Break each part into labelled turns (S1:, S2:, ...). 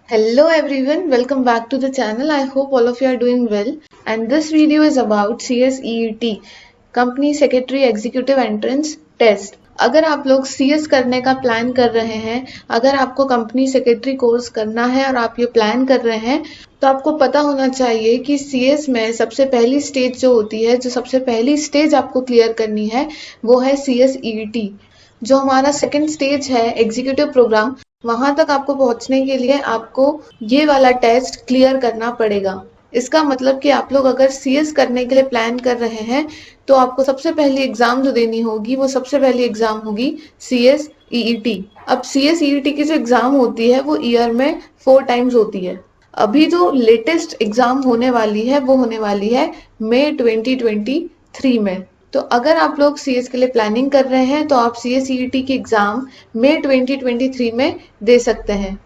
S1: Hello everyone, welcome back to the channel. I hope all of you are doing well. And this video is about CSEET, Company Secretary Executive Entrance Test. अगर आप लोग CS करने का plan कर रहे हैं, अगर आपको कंपनी सेक्रेटरी कोर्स करना है और आप ये प्लान कर रहे हैं, तो आपको पता होना चाहिए कि CS में सबसे पहली स्टेज जो होती है, जो सबसे पहली स्टेज आपको क्लियर करनी है, वो है CSEET। जो हमारा सेकंड स्टेज है एग्जीक्यूटिव प्रोग्राम, वहां तक आपको पहुंचने के लिए आपको ये वाला टेस्ट क्लियर करना पड़ेगा। इसका मतलब कि आप लोग अगर CS करने के लिए प्लान कर रहे हैं तो आपको सबसे पहली एग्जाम जो देनी होगी वो सबसे पहली एग्जाम होगी CSEET। अब CSEET की जो एग्जाम होती है वो ईयर में 4 टाइम्स होती है। अभी जो लेटेस्ट एग्जाम होने वाली है वो होने वाली है मई 2023 में। तो अगर आप लोग CS के लिए प्लानिंग कर रहे हैं तो आप CSEET की एग्जाम मई 2023 में दे सकते हैं।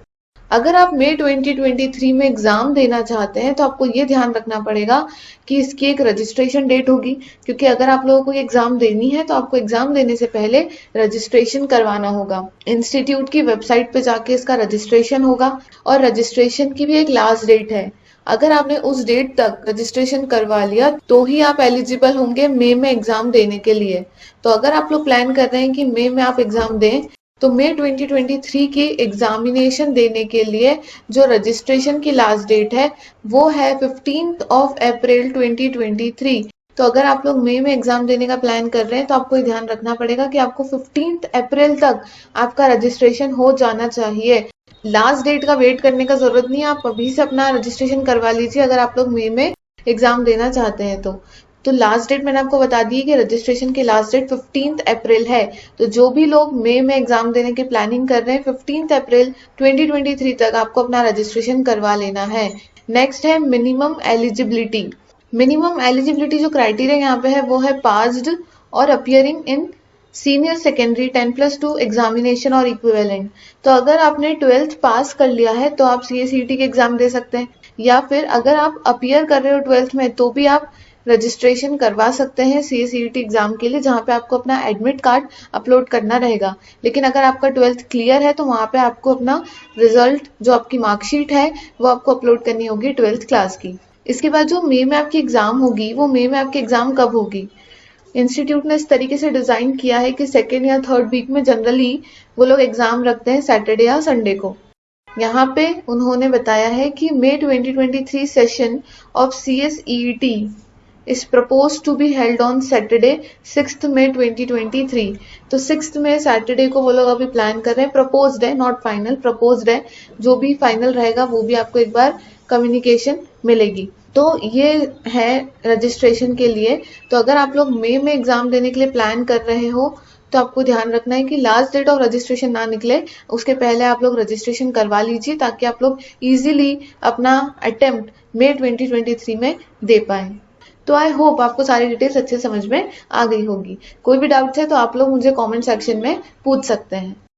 S1: अगर आप मई 2023 में एग्जाम देना चाहते हैं तो आपको ये ध्यान रखना पड़ेगा कि इसकी एक रजिस्ट्रेशन डेट होगी, क्योंकि अगर आप लोगों को एग्जाम देनी है तो आपको एग्जाम देने से पहले रजिस्ट्रेशन करवाना होगा। इंस्टीट्यूट की वेबसाइट पे जाके इसका रजिस्ट्रेशन होगा और रजिस्ट्रेशन की भी एक लास्ट डेट है। अगर आपने उस डेट तक रजिस्ट्रेशन करवा लिया तो ही आप एलिजिबल होंगे मई में एग्जाम देने के लिए। तो अगर आप लोग प्लान कर रहे हैं कि मई में आप एग्जाम दें तो मई 2023 की एग्जामिनेशन देने के लिए जो रजिस्ट्रेशन की लास्ट डेट है वो है 15th of April 2023। तो अगर आप लोग मई में एग्जाम देने का प्लान कर रहे हैं तो आपको ध्यान रखना पड़ेगा कि आपको 15th अप्रैल तक आपका रजिस्ट्रेशन हो जाना चाहिए। लास्ट डेट का वेट करने का जरूरत नहीं है, आप अभी से अपना रजिस्ट्रेशन करवा लीजिए अगर आप लोग मई में एग्जाम देना चाहते हैं तो लास्ट डेट मैंने आपको बता दी है कि रजिस्ट्रेशन की लास्ट डेट 15th अप्रैल है। तो जो भी लोग मई में एग्जाम देने की प्लानिंग कर रहे हैं 15th अप्रैल 2023 तक आपको अपना रजिस्ट्रेशन करवा लेना है। नेक्स्ट है मिनिमम एलिजिबिलिटी। मिनिमम एलिजिबिलिटी जो क्राइटेरिया यहाँ पे है वो है पास्ड और appearing in senior secondary 10+2 examination और इक्विवेलेंट। तो अगर आपने 12th पास कर लिया है तो आप CSET के एग्जाम दे सकते हैं, या फिर अगर आप अपियर कर रहे हो 12th में तो भी आप रजिस्ट्रेशन करवा सकते हैं CSET एग्जाम के लिए, जहाँ पे आपको अपना एडमिट कार्ड अपलोड करना रहेगा। लेकिन अगर आपका 12th क्लियर है तो वहाँ पे आपको अपना रिजल्ट, जो आपकी मार्कशीट है, वो आपको अपलोड करनी होगी 12th क्लास की। इसके बाद जो मई में आपकी एग्जाम होगी, वो मई में आपकी एग्जाम कब होगी? इंस्टीट्यूट ने इस तरीके से डिजाइन किया है कि सेकेंड या थर्ड वीक में जनरली वो लोग एग्जाम रखते हैं सैटरडे या संडे को। यहाँ पे उन्होंने बताया है कि मई 2023 session of CSEET is proposed to be held on Saturday 6th May 2023। तो 6th में सैटरडे को वो लोग अभी प्लान कर रहे हैं। प्रपोज्ड है, नॉट फाइनल, प्रपोज्ड है। जो भी फाइनल रहेगा वो भी आपको एक बार कम्युनिकेशन मिलेगी। तो ये है रजिस्ट्रेशन के लिए। तो अगर आप लोग मई में एग्जाम देने के लिए प्लान कर रहे हो तो आपको ध्यान रखना है कि लास्ट डेट ऑफ रजिस्ट्रेशन ना निकले, उसके पहले आप लोग रजिस्ट्रेशन करवा लीजिए ताकि आप लोग इजीली अपना अटेम्प्ट मई 2023 में दे पाए। तो आई होप आपको सारी डिटेल्स अच्छे समझ में आ गई होगी। कोई भी डाउट्स है तो आप लोग मुझे कमेंट सेक्शन में पूछ सकते हैं।